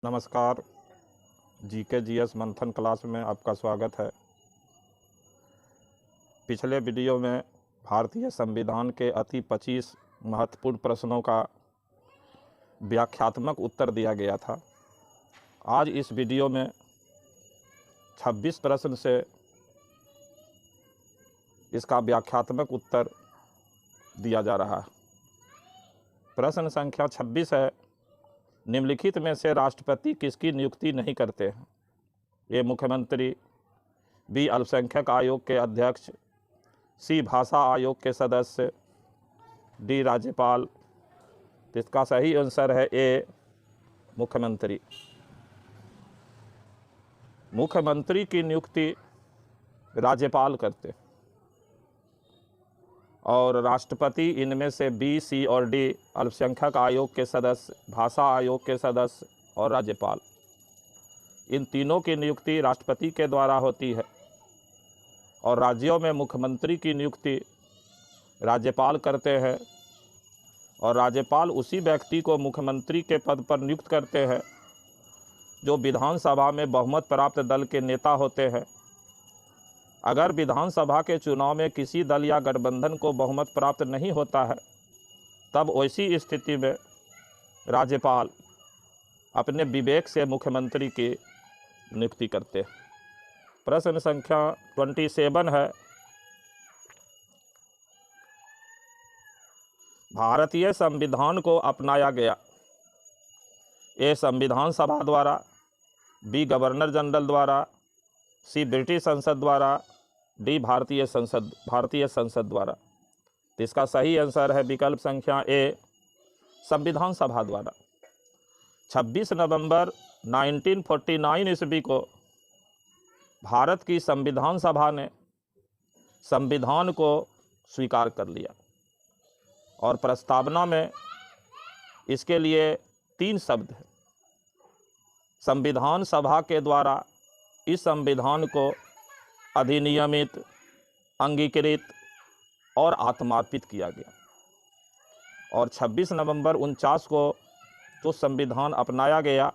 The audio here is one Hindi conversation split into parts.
नमस्कार। जीके जीएस मंथन क्लास में आपका स्वागत है। पिछले वीडियो में भारतीय संविधान के अति 25 महत्वपूर्ण प्रश्नों का व्याख्यात्मक उत्तर दिया गया था। आज इस वीडियो में 26 प्रश्न से इसका व्याख्यात्मक उत्तर दिया जा रहा है। प्रश्न संख्या 26 है, निम्नलिखित में से राष्ट्रपति किसकी नियुक्ति नहीं करते हैं? ए मुख्यमंत्री, बी अल्पसंख्यक आयोग के अध्यक्ष, सी भाषा आयोग के सदस्य, डी राज्यपाल। इसका सही आंसर है ए मुख्यमंत्री। मुख्यमंत्री की नियुक्ति राज्यपाल करते हैं और राष्ट्रपति इनमें से बी, सी और डी अल्पसंख्यक आयोग के सदस्य, भाषा आयोग के सदस्य और राज्यपाल, इन तीनों की नियुक्ति राष्ट्रपति के द्वारा होती है और राज्यों में मुख्यमंत्री की नियुक्ति राज्यपाल करते हैं और राज्यपाल उसी व्यक्ति को मुख्यमंत्री के पद पर नियुक्त करते हैं जो विधानसभा में बहुमत प्राप्त दल के नेता होते हैं। अगर विधानसभा के चुनाव में किसी दल या गठबंधन को बहुमत प्राप्त नहीं होता है, तब वैसी स्थिति में राज्यपाल अपने विवेक से मुख्यमंत्री की नियुक्ति करते हैं। प्रश्न संख्या 27 है, भारतीय संविधान को अपनाया गया? ए संविधान सभा द्वारा, बी गवर्नर जनरल द्वारा, सी ब्रिटिश संसद द्वारा, डी भारतीय संसद द्वारा। तो इसका सही आंसर है विकल्प संख्या ए संविधान सभा द्वारा। 26 नवंबर 1949 ईस्वी को भारत की संविधान सभा ने संविधान को स्वीकार कर लिया और प्रस्तावना में इसके लिए 3 शब्द हैं। संविधान सभा के द्वारा इस संविधान को अधिनियमित, अंगीकृत और आत्मार्पित किया गया और 26 नवंबर 49 को जो संविधान अपनाया गया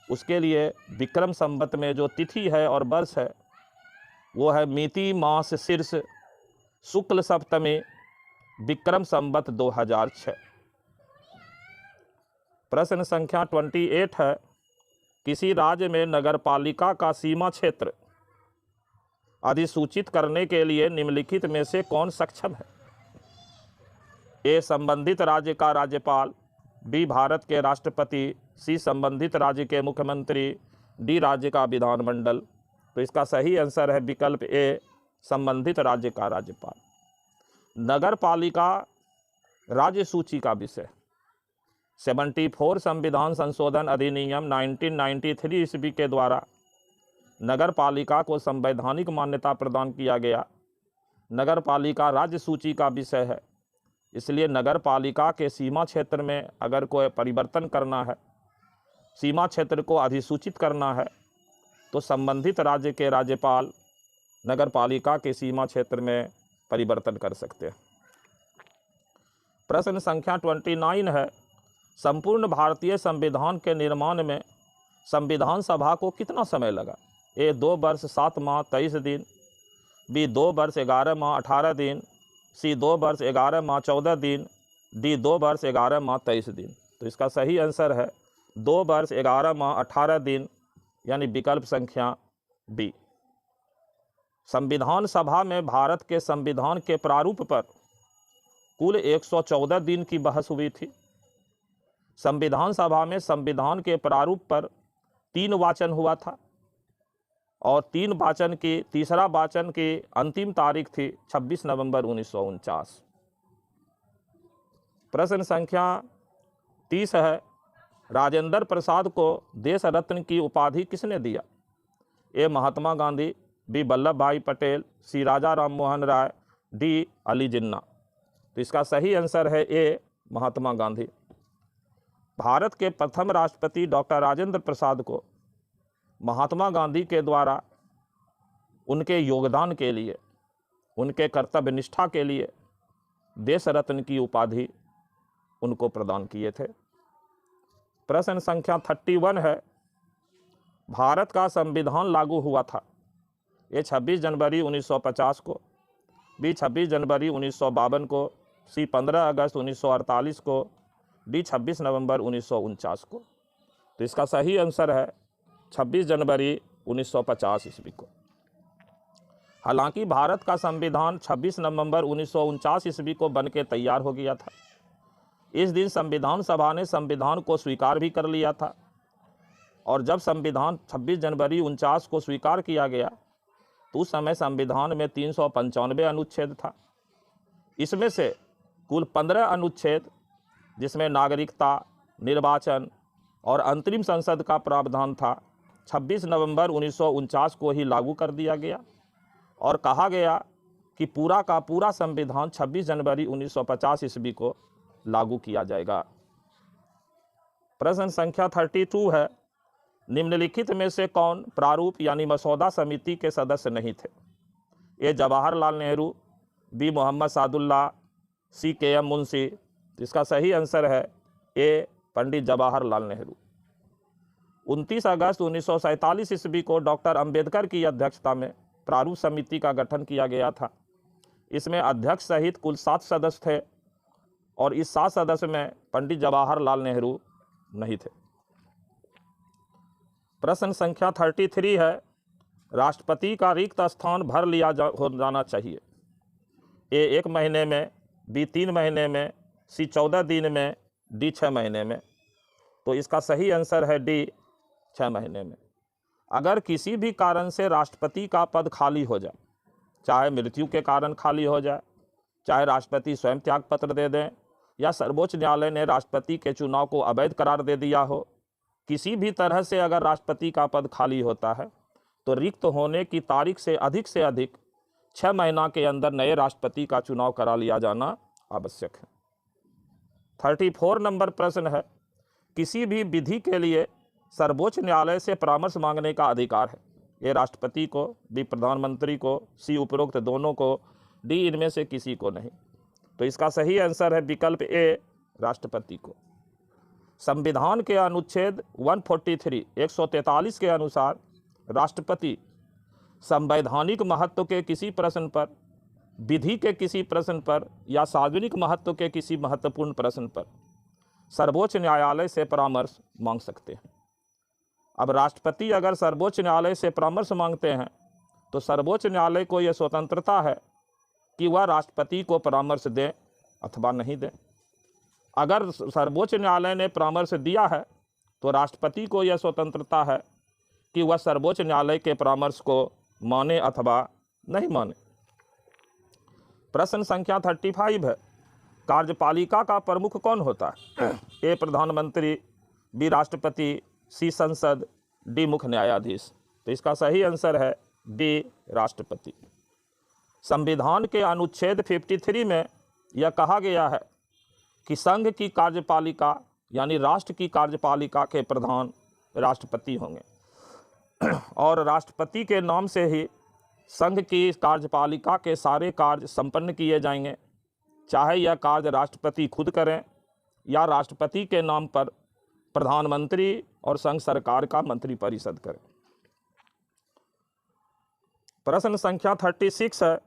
उसके लिए विक्रम संवत में जो तिथि है और वर्ष है वो है मिति मास शीर्ष शुक्ल सप्तमी विक्रम संवत 2006। प्रश्न संख्या 28 है, किसी राज्य में नगरपालिका का सीमा क्षेत्र अधिसूचित करने के लिए निम्नलिखित में से कौन सक्षम है? ए संबंधित राज्य का राज्यपाल, बी भारत के राष्ट्रपति, सी संबंधित राज्य के मुख्यमंत्री, डी राज्य का विधानमंडल। तो इसका सही आंसर है विकल्प ए संबंधित राज्य का राज्यपाल। नगरपालिका राज्य सूची का विषय 74 संविधान संशोधन अधिनियम 1993 ईस्वी के द्वारा नगर पालिका को संवैधानिक मान्यता प्रदान किया गया। नगर पालिका राज्य सूची का विषय है, इसलिए नगर पालिका के सीमा क्षेत्र में अगर कोई परिवर्तन करना है, सीमा क्षेत्र को अधिसूचित करना है, तो संबंधित राज्य के राज्यपाल नगर पालिका के सीमा क्षेत्र में परिवर्तन कर सकते हैं। प्रश्न संख्या 29 है, संपूर्ण भारतीय संविधान के निर्माण में संविधान सभा को कितना समय लगा? ए 2 वर्ष 7 माह 23 दिन, बी 2 वर्ष 11 माह 18 दिन, सी 2 वर्ष 11 माह 14 दिन, डी 2 वर्ष 11 माह 23 दिन। तो इसका सही आंसर है 2 वर्ष 11 माह 18 दिन, यानी विकल्प संख्या बी। संविधान सभा में भारत के संविधान के प्रारूप पर कुल 114 दिन की बहस हुई थी। संविधान सभा में संविधान के प्रारूप पर 3 वाचन हुआ था और तीसरा वाचन की अंतिम तारीख थी 26 नवंबर 1949। प्रश्न संख्या 30 है, राजेंद्र प्रसाद को देश रत्न की उपाधि किसने दिया? ए महात्मा गांधी, बी वल्लभ भाई पटेल, सी राजा राम मोहन राय, डी अली जिन्ना। तो इसका सही आंसर है ए महात्मा गांधी। भारत के प्रथम राष्ट्रपति डॉक्टर राजेंद्र प्रसाद को महात्मा गांधी के द्वारा उनके योगदान के लिए, उनके कर्तव्य निष्ठा के लिए देश रत्न की उपाधि उनको प्रदान किए थे। प्रश्न संख्या 31 है, भारत का संविधान लागू हुआ था ए 26 जनवरी 1950 को, बी 26 जनवरी 1952 को, सी 15 अगस्त 1948 को, डी 26 नवंबर 1949 को। तो इसका सही आंसर है 26 जनवरी 1950 ईस्वी को। हालांकि भारत का संविधान 26 नवंबर 1949 ईस्वी को बन के तैयार हो गया था। इस दिन संविधान सभा ने संविधान को स्वीकार भी कर लिया था, और जब संविधान 26 जनवरी 1949 को स्वीकार किया गया तो उस समय संविधान में 395 अनुच्छेद था। इसमें से कुल 15 अनुच्छेद, जिसमें नागरिकता, निर्वाचन और अंतरिम संसद का प्रावधान था, 26 नवंबर 1949 को ही लागू कर दिया गया और कहा गया कि पूरा का पूरा संविधान 26 जनवरी 1950 ईस्वी को लागू किया जाएगा। प्रश्न संख्या 32 है, निम्नलिखित में से कौन प्रारूप यानी मसौदा समिति के सदस्य नहीं थे? ए जवाहरलाल नेहरू, बी मोहम्मद सादुल्लाह, सी के.एम. मुंशी। इसका सही आंसर है ए पंडित जवाहरलाल नेहरू। 29 अगस्त 1947 ईस्वी को डॉक्टर अंबेडकर की अध्यक्षता में प्रारूप समिति का गठन किया गया था। इसमें अध्यक्ष सहित कुल 7 सदस्य थे और इस 7 सदस्य में पंडित जवाहरलाल नेहरू नहीं थे। प्रश्न संख्या 33 है, राष्ट्रपति का रिक्त स्थान भर लिया हो जाना चाहिए। ए 1 महीने में, बी 3 महीने में, सी 14 दिन में, डी 6 महीने में। तो इसका सही आंसर है डी 6 महीने में। अगर किसी भी कारण से राष्ट्रपति का पद खाली हो जाए, चाहे मृत्यु के कारण खाली हो जाए, चाहे राष्ट्रपति स्वयं त्याग पत्र दे दें, या सर्वोच्च न्यायालय ने राष्ट्रपति के चुनाव को अवैध करार दे दिया हो, किसी भी तरह से अगर राष्ट्रपति का पद खाली होता है तो रिक्त होने की तारीख से अधिक 6 महीना के अंदर नए राष्ट्रपति का चुनाव करा लिया जाना आवश्यक है। 34 नंबर प्रश्न है, किसी भी विधि के लिए सर्वोच्च न्यायालय से परामर्श मांगने का अधिकार है। ए राष्ट्रपति को, बी प्रधानमंत्री को, सी उपरोक्त दोनों को, डी इनमें से किसी को नहीं। तो इसका सही आंसर है विकल्प ए राष्ट्रपति को। संविधान के अनुच्छेद 143 के अनुसार राष्ट्रपति संवैधानिक महत्व के किसी प्रश्न पर, विधि के किसी प्रश्न पर या सार्वजनिक महत्व के किसी महत्वपूर्ण प्रश्न पर सर्वोच्च न्यायालय से परामर्श मांग सकते हैं। अब राष्ट्रपति अगर सर्वोच्च न्यायालय से परामर्श मांगते हैं तो सर्वोच्च न्यायालय को यह स्वतंत्रता है कि वह राष्ट्रपति को परामर्श दें अथवा नहीं दें। अगर सर्वोच्च न्यायालय ने परामर्श दिया है तो राष्ट्रपति को यह स्वतंत्रता है कि वह सर्वोच्च न्यायालय के परामर्श को माने अथवा नहीं माने। प्रश्न संख्या 35 है, कार्यपालिका का प्रमुख कौन होता है? ए प्रधानमंत्री, बी राष्ट्रपति, सी संसद, डी मुख्य न्यायाधीश। तो इसका सही आंसर है डी राष्ट्रपति। संविधान के अनुच्छेद 53 में यह कहा गया है कि संघ की कार्यपालिका यानी राष्ट्र की कार्यपालिका के प्रधान राष्ट्रपति होंगे और राष्ट्रपति के नाम से ही संघ की कार्यपालिका के सारे कार्य संपन्न किए जाएंगे, चाहे यह कार्य राष्ट्रपति खुद करें या राष्ट्रपति के नाम पर प्रधानमंत्री और संघ सरकार का मंत्रिपरिषद करें। प्रश्न संख्या 36 है,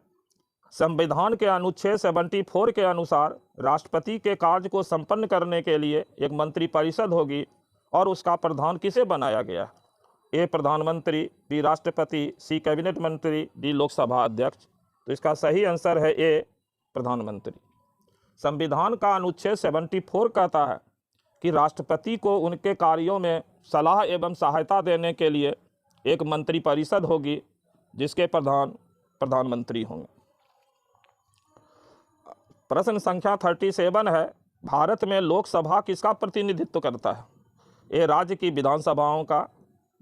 संविधान के अनुच्छेद 74 के अनुसार राष्ट्रपति के कार्य को संपन्न करने के लिए एक मंत्रिपरिषद होगी और उसका प्रधान किसे बनाया गया? ए प्रधानमंत्री, बी राष्ट्रपति, सी कैबिनेट मंत्री, डी लोकसभा अध्यक्ष। तो इसका सही आंसर है ए प्रधानमंत्री। संविधान का अनुच्छेद 74 कहता है कि राष्ट्रपति को उनके कार्यों में सलाह एवं सहायता देने के लिए एक मंत्रिपरिषद होगी जिसके प्रधान प्रधानमंत्री होंगे। प्रश्न संख्या 37 है, भारत में लोकसभा किसका प्रतिनिधित्व करता है? ए राज्य की विधानसभाओं का,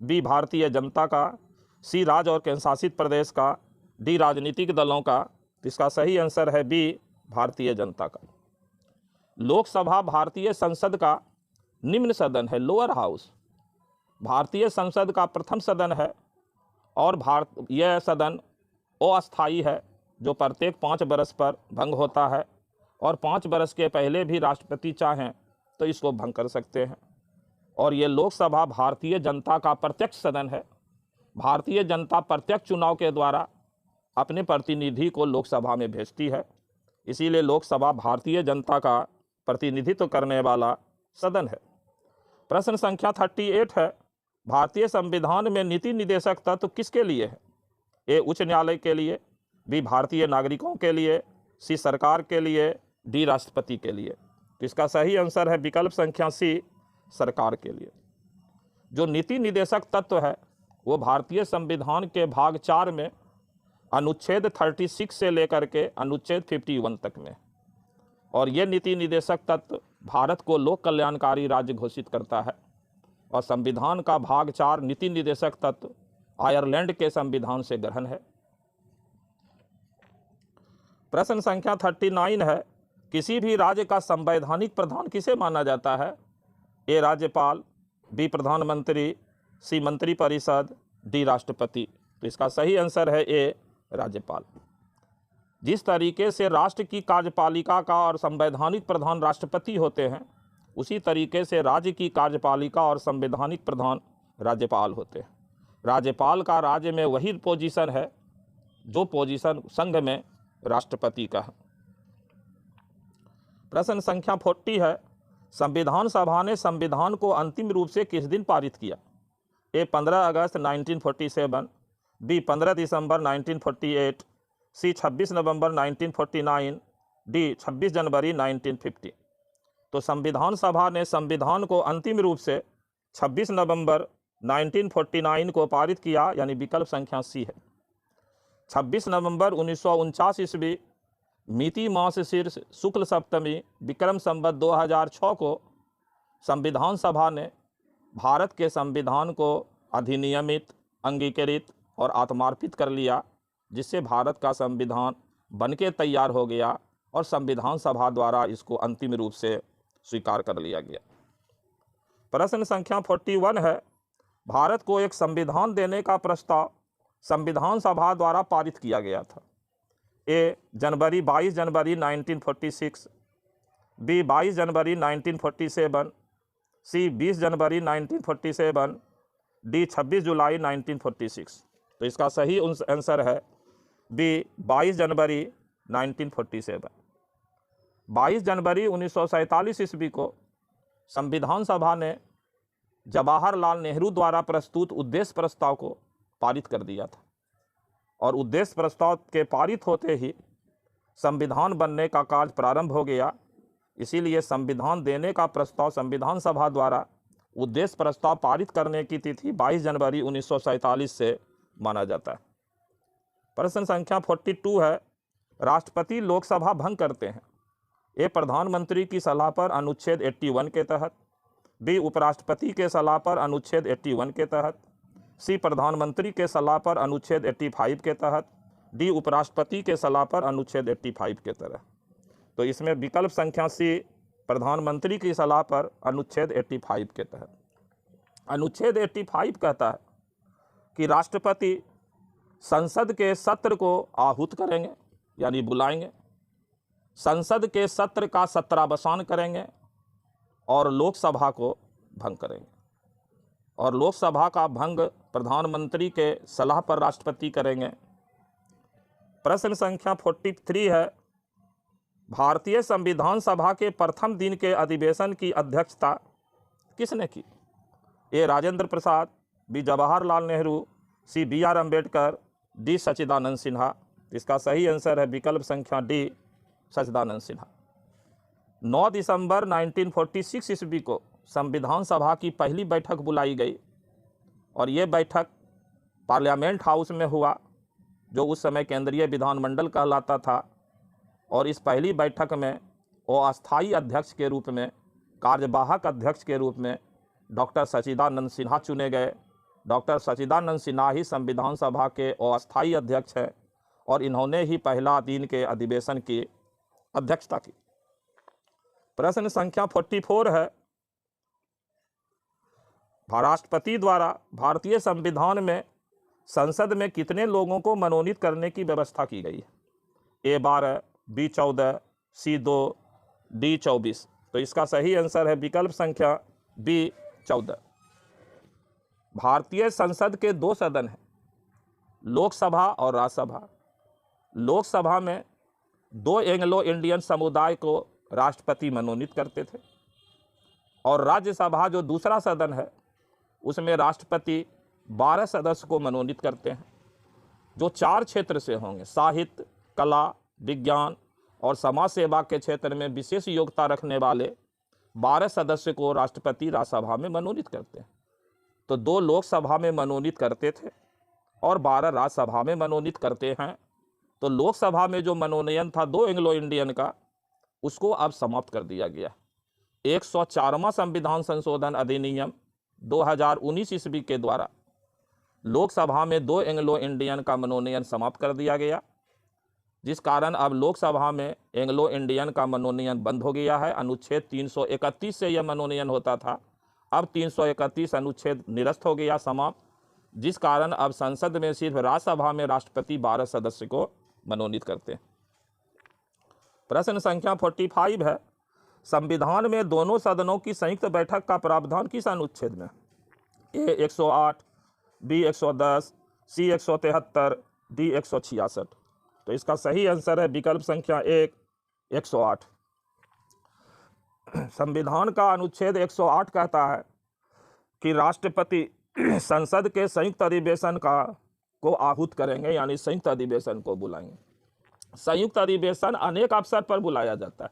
बी भारतीय जनता का, सी राज्य और केंद्र शासित प्रदेश का, डी राजनीतिक दलों का। इसका सही आंसर है बी भारतीय जनता का। लोकसभा भारतीय संसद का निम्न सदन है, लोअर हाउस। भारतीय संसद का प्रथम सदन है और यह सदन अस्थायी है जो प्रत्येक 5 वर्ष पर भंग होता है और 5 वर्ष के पहले भी राष्ट्रपति चाहें तो इसको भंग कर सकते हैं। और ये लोकसभा भारतीय जनता का प्रत्यक्ष सदन है। भारतीय जनता प्रत्यक्ष चुनाव के द्वारा अपने प्रतिनिधि को लोकसभा में भेजती है, इसीलिए लोकसभा भारतीय जनता का प्रतिनिधित्व करने वाला सदन है। प्रश्न संख्या 38 है, भारतीय संविधान में नीति निर्देशक तत्व किसके लिए है? ए उच्च न्यायालय के लिए, बी भारतीय नागरिकों के लिए, सी सरकार के लिए, डी राष्ट्रपति के लिए। तो इसका सही आंसर है विकल्प संख्या सी, सरकार के लिए। जो नीति निर्देशक तत्व है वो भारतीय संविधान के भाग 4 में अनुच्छेद 36 से लेकर के अनुच्छेद 51 तक में, और ये नीति निर्देशक तत्व भारत को लोक कल्याणकारी राज्य घोषित करता है। और संविधान का भाग 4 नीति निर्देशक तत्व आयरलैंड के संविधान से ग्रहण है। प्रश्न संख्या 39 है, किसी भी राज्य का संवैधानिक प्रधान किसे माना जाता है? ए राज्यपाल, बी प्रधानमंत्री, सी मंत्रिपरिषद, डी राष्ट्रपति। तो इसका सही आंसर है ए राज्यपाल। जिस तरीके से राष्ट्र की कार्यपालिका का और संवैधानिक प्रधान राष्ट्रपति होते हैं, उसी तरीके से राज्य की कार्यपालिका और संवैधानिक प्रधान राज्यपाल होते हैं। राज्यपाल का राज्य में वही पोजीशन है जो पोजीशन संघ में राष्ट्रपति का है। प्रश्न संख्या 40 है, संविधान सभा ने संविधान को अंतिम रूप से किस दिन पारित किया? ए 15 अगस्त 1947, बी 15 दिसंबर 1948, सी 26 नवंबर 1949, डी 26 जनवरी 1950। तो संविधान सभा ने संविधान को अंतिम रूप से 26 नवंबर 1949 को पारित किया, यानी विकल्प संख्या सी है। 26 नवंबर 1949 ईस्वी मिति मास शीर्ष शुक्ल सप्तमी विक्रम संवत 2006 को संविधान सभा ने भारत के संविधान को अधिनियमित, अंगीकृत और आत्मार्पित कर लिया, जिससे भारत का संविधान बनके तैयार हो गया और संविधान सभा द्वारा इसको अंतिम रूप से स्वीकार कर लिया गया। प्रश्न संख्या 41 है, भारत को एक संविधान देने का प्रस्ताव संविधान सभा द्वारा पारित किया गया था। ए 22 जनवरी 1946, बी 22 जनवरी 1947, सी 20 जनवरी 1947, डी 26 जुलाई 1946। तो इसका सही आंसर है बी 22 जनवरी 1947। 22 जनवरी 1947 ईस्वी को संविधान सभा ने जवाहरलाल नेहरू द्वारा प्रस्तुत उद्देश्य प्रस्ताव को पारित कर दिया था, और उद्देश्य प्रस्ताव के पारित होते ही संविधान बनने का कार्य प्रारंभ हो गया। इसीलिए संविधान देने का प्रस्ताव संविधान सभा द्वारा उद्देश्य प्रस्ताव पारित करने की तिथि 22 जनवरी 1947 से माना जाता है। प्रश्न संख्या 42 है, राष्ट्रपति लोकसभा भंग करते हैं। ए प्रधानमंत्री की सलाह पर अनुच्छेद 81 के तहत, बी उपराष्ट्रपति के सलाह पर अनुच्छेद 81 के तहत, सी प्रधानमंत्री के सलाह पर अनुच्छेद 85 के तहत, डी उपराष्ट्रपति के सलाह पर अनुच्छेद 85 के तहत। तो इसमें विकल्प संख्या सी, प्रधानमंत्री की सलाह पर अनुच्छेद 85 के तहत। अनुच्छेद 85 कहता है कि राष्ट्रपति संसद के सत्र को आहूत करेंगे, यानी बुलाएंगे, संसद के सत्र का सत्रावसान करेंगे और लोकसभा को भंग करेंगे। और लोकसभा का भंग प्रधानमंत्री के सलाह पर राष्ट्रपति करेंगे। प्रश्न संख्या 43 है, भारतीय संविधान सभा के प्रथम दिन के अधिवेशन की अध्यक्षता किसने की? ए राजेंद्र प्रसाद, बी जवाहरलाल नेहरू, सी BR अम्बेडकर, डी सच्चिदानंद सिन्हा। इसका सही आंसर है विकल्प संख्या डी, सच्चिदानंद सिन्हा। 9 दिसंबर 1946 ईस्वी को संविधान सभा की पहली बैठक बुलाई गई, और ये बैठक पार्लियामेंट हाउस में हुआ, जो उस समय केंद्रीय विधानमंडल कहलाता था। और इस पहली बैठक में वो अस्थायी अध्यक्ष के रूप में, कार्यवाहक अध्यक्ष के रूप में डॉक्टर सच्चिदानंद सिन्हा चुने गए। डॉक्टर सच्चिदानंद सिन्हा ही संविधान सभा के अस्थायी अध्यक्ष हैं, और इन्होंने ही पहला दिन के अधिवेशन की अध्यक्षता की। प्रश्न संख्या 44 है, राष्ट्रपति द्वारा भारतीय संविधान में संसद में कितने लोगों को मनोनीत करने की व्यवस्था की गई है? ए 12, बी 14, C2, D 24। तो इसका सही आंसर है विकल्प संख्या B 14। भारतीय संसद के 2 सदन हैं, लोकसभा और राज्यसभा। लोकसभा में 2 एंग्लो इंडियन समुदाय को राष्ट्रपति मनोनीत करते थे और राज्यसभा जो दूसरा सदन है उसमें राष्ट्रपति 12 सदस्य को मनोनीत करते हैं, जो 4 क्षेत्र से होंगे। साहित्य, कला, विज्ञान और समाज सेवा के क्षेत्र में विशेष योग्यता रखने वाले 12 सदस्य को राष्ट्रपति राज्यसभा में मनोनीत करते हैं। तो 2 लोकसभा में मनोनीत करते थे और 12 राज्यसभा में मनोनीत करते हैं। तो लोकसभा में जो मनोनयन था 2 एंग्लो इंडियन का, उसको अब समाप्त कर दिया गया। 104वां संविधान संशोधन अधिनियम 2019 ईस्वी के द्वारा लोकसभा में 2 एंग्लो इंडियन का मनोनयन समाप्त कर दिया गया, जिस कारण अब लोकसभा में एंग्लो इंडियन का मनोनयन बंद हो गया है। अनुच्छेद 331 से यह मनोनयन होता था, अब 331 अनुच्छेद निरस्त हो गया, समाप्त, जिस कारण अब संसद में सिर्फ राज्यसभा में राष्ट्रपति 12 सदस्य को मनोनीत करते हैं। प्रश्न संख्या 45 है, संविधान में दोनों सदनों की संयुक्त बैठक का प्रावधान किस अनुच्छेद में? A 108, B 110, C 173, D 166। तो इसका सही आंसर है विकल्प संख्या 1 108। संविधान का अनुच्छेद 108 कहता है कि राष्ट्रपति संसद के संयुक्त अधिवेशन को आहूत करेंगे, यानी संयुक्त अधिवेशन को बुलाएंगे। संयुक्त अधिवेशन अनेक अवसर पर बुलाया जाता है,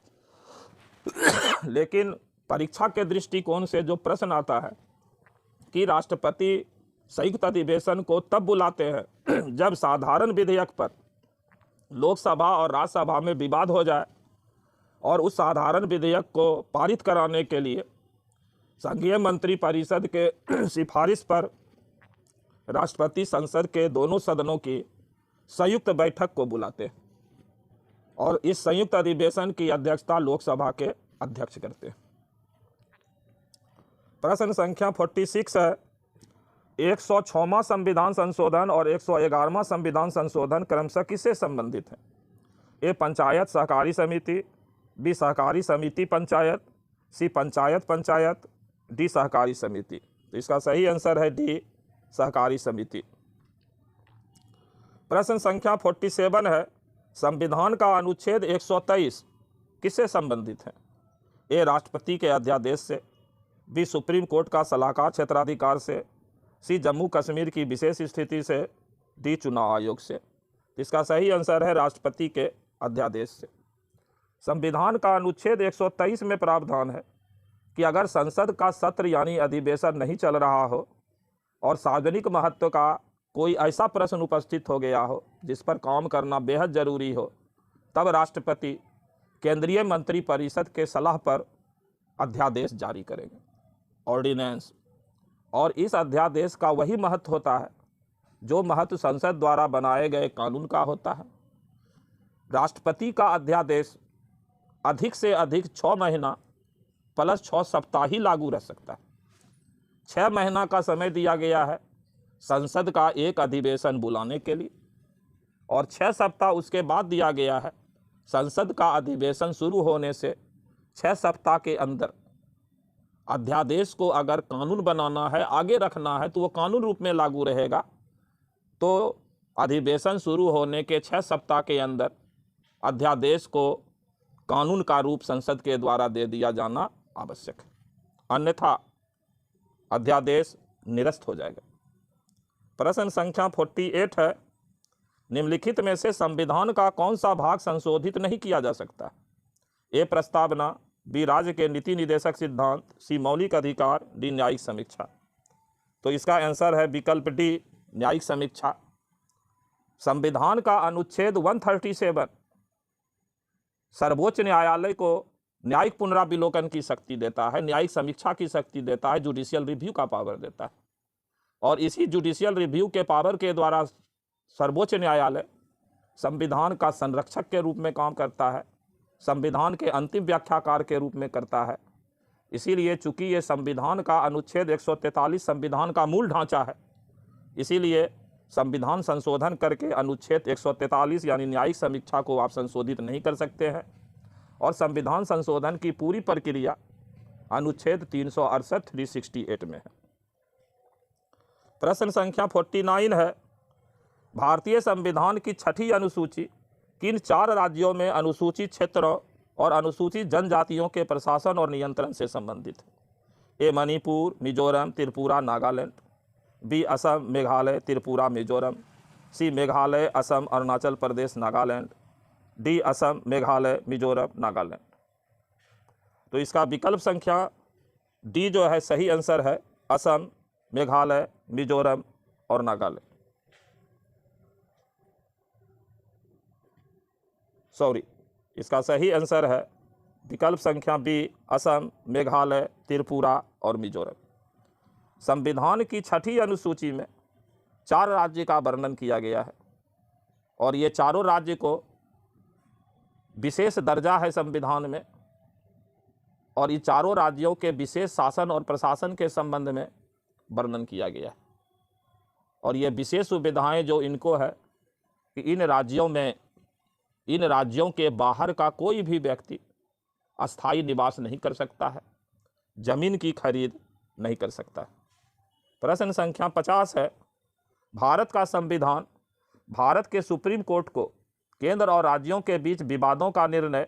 लेकिन परीक्षा के दृष्टिकोण से जो प्रश्न आता है कि राष्ट्रपति संयुक्त अधिवेशन को तब बुलाते हैं जब साधारण विधेयक पर लोकसभा और राज्यसभा में विवाद हो जाए और उस साधारण विधेयक को पारित कराने के लिए संघीय मंत्रिपरिषद के सिफारिश पर राष्ट्रपति संसद के दोनों सदनों की संयुक्त बैठक को बुलाते हैं और इस संयुक्त अधिवेशन की अध्यक्षता लोकसभा के अध्यक्ष करते हैं। प्रश्न संख्या 46 है, 106वां संविधान संशोधन और 111वां संविधान संशोधन क्रमशः किससे संबंधित है? ए पंचायत सहकारी समिति, बी सहकारी समिति पंचायत, सी पंचायत पंचायत, डी सहकारी समिति। तो इसका सही आंसर है डी सहकारी समिति। प्रश्न संख्या 47 है, संविधान का अनुच्छेद 123 किससे संबंधित है? ए राष्ट्रपति के अध्यादेश से, बी सुप्रीम कोर्ट का सलाहकार क्षेत्राधिकार से, सी जम्मू कश्मीर की विशेष स्थिति से, डी चुनाव आयोग से। इसका सही आंसर है राष्ट्रपति के अध्यादेश से। संविधान का अनुच्छेद 123 में प्रावधान है कि अगर संसद का सत्र यानी अधिवेशन नहीं चल रहा हो और सार्वजनिक महत्व का कोई ऐसा प्रश्न उपस्थित हो गया हो जिस पर काम करना बेहद जरूरी हो, तब राष्ट्रपति केंद्रीय मंत्रिपरिषद के सलाह पर अध्यादेश जारी करेंगे, ऑर्डिनेंस। और इस अध्यादेश का वही महत्व होता है जो महत्व संसद द्वारा बनाए गए कानून का होता है। राष्ट्रपति का अध्यादेश अधिक से अधिक 6 महीना प्लस 6 सप्ताह ही लागू रह सकता है। 6 महीना का समय दिया गया है संसद का एक अधिवेशन बुलाने के लिए और 6 सप्ताह उसके बाद दिया गया है संसद का अधिवेशन शुरू होने से 6 सप्ताह के अंदर अध्यादेश को अगर कानून बनाना है, आगे रखना है, तो वो कानून रूप में लागू रहेगा। तो अधिवेशन शुरू होने के 6 सप्ताह के अंदर अध्यादेश को कानून का रूप संसद के द्वारा दे दिया जाना आवश्यक है, अन्यथा अध्यादेश निरस्त हो जाएगा। प्रश्न संख्या 48 है, निम्नलिखित में से संविधान का कौन सा भाग संशोधित नहीं किया जा सकता? ए प्रस्तावना, बी राज्य के नीति निर्देशक सिद्धांत, सी मौलिक अधिकार, डी न्यायिक समीक्षा। तो इसका आंसर है विकल्प डी न्यायिक समीक्षा। संविधान का अनुच्छेद 137 सर्वोच्च न्यायालय को न्यायिक पुनरावलोकन की शक्ति देता है, न्यायिक समीक्षा की शक्ति देता है, जुडिशियल रिव्यू का पावर देता है। और इसी जुडिशियल रिव्यू के पावर के द्वारा सर्वोच्च न्यायालय संविधान का संरक्षक के रूप में काम करता है, संविधान के अंतिम व्याख्याकार के रूप में करता है। इसीलिए चूंकि ये संविधान का अनुच्छेद 143 संविधान का मूल ढांचा है, इसीलिए संविधान संशोधन करके अनुच्छेद 143 यानी न्यायिक समीक्षा को आप संशोधित नहीं कर सकते हैं। और संविधान संशोधन की पूरी प्रक्रिया अनुच्छेद 368 368 में है। प्रश्न संख्या 49 है, भारतीय संविधान की 6ठी अनुसूची किन 4 राज्यों में अनुसूचित क्षेत्रों और अनुसूचित जनजातियों के प्रशासन और नियंत्रण से संबंधित है? ए मणिपुर, मिजोरम, त्रिपुरा, नागालैंड। बी असम, मेघालय, त्रिपुरा, मिजोरम। सी मेघालय, असम, अरुणाचल प्रदेश, नागालैंड। डी असम, मेघालय, मिजोरम, नागालैंड। तो इसका विकल्प संख्या डी जो है सही आंसर है, असम, मेघालय, मिजोरम और नागालैंड। सॉरी, इसका सही आंसर है विकल्प संख्या बी, असम, मेघालय, त्रिपुरा और मिजोरम। संविधान की 6ठी अनुसूची में 4 राज्य का वर्णन किया गया है और ये चारों राज्य को विशेष दर्जा है संविधान में, और ये चारों राज्यों के विशेष शासन और प्रशासन के संबंध में वर्णन किया गया है। और ये विशेष सुविधाएं जो इनको है कि इन राज्यों के बाहर का कोई भी व्यक्ति अस्थायी निवास नहीं कर सकता है, जमीन की खरीद नहीं कर सकता है। प्रश्न संख्या 50 है, भारत का संविधान भारत के सुप्रीम कोर्ट को केंद्र और राज्यों के बीच विवादों का निर्णय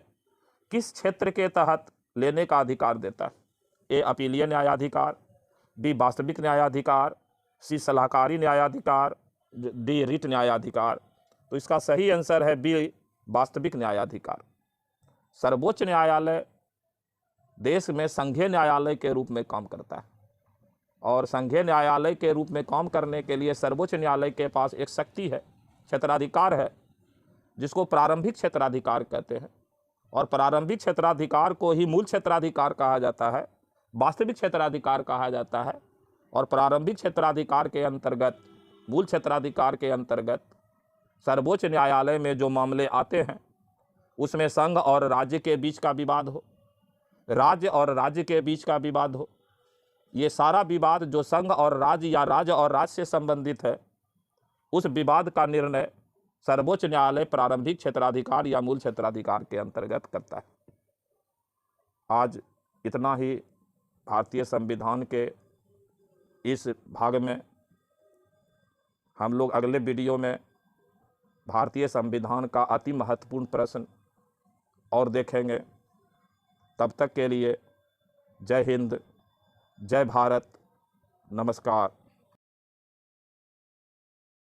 किस क्षेत्र के तहत लेने का अधिकार देता है? ए अपीलीय न्यायाधिकार, बी वास्तविक न्यायाधिकार, सी सलाहकारी न्यायाधिकार, डी रिट न्यायाधिकार। तो इसका सही आंसर है बी वास्तविक न्यायाधिकार। सर्वोच्च न्यायालय देश में संघीय न्यायालय के रूप में काम करता है और संघीय न्यायालय के रूप में काम करने के लिए सर्वोच्च न्यायालय के पास एक शक्ति है, क्षेत्राधिकार है, जिसको प्रारंभिक क्षेत्राधिकार कहते हैं। और प्रारंभिक क्षेत्राधिकार को ही मूल क्षेत्राधिकार कहा जाता है, वास्तविक क्षेत्राधिकार कहा जाता है। और प्रारंभिक क्षेत्राधिकार के अंतर्गत, मूल क्षेत्राधिकार के अंतर्गत सर्वोच्च न्यायालय में जो मामले आते हैं उसमें संघ और राज्य के बीच का विवाद हो, राज्य और राज्य के बीच का विवाद हो, ये सारा विवाद जो संघ और राज्य या राज्य और राज्य से संबंधित है, उस विवाद का निर्णय सर्वोच्च न्यायालय प्रारंभिक क्षेत्राधिकार या मूल क्षेत्राधिकार के अंतर्गत करता है। आज इतना ही भारतीय संविधान के इस भाग में। हम लोग अगले वीडियो में भारतीय संविधान का अति महत्वपूर्ण प्रश्न और देखेंगे। तब तक के लिए जय हिंद, जय भारत, नमस्कार।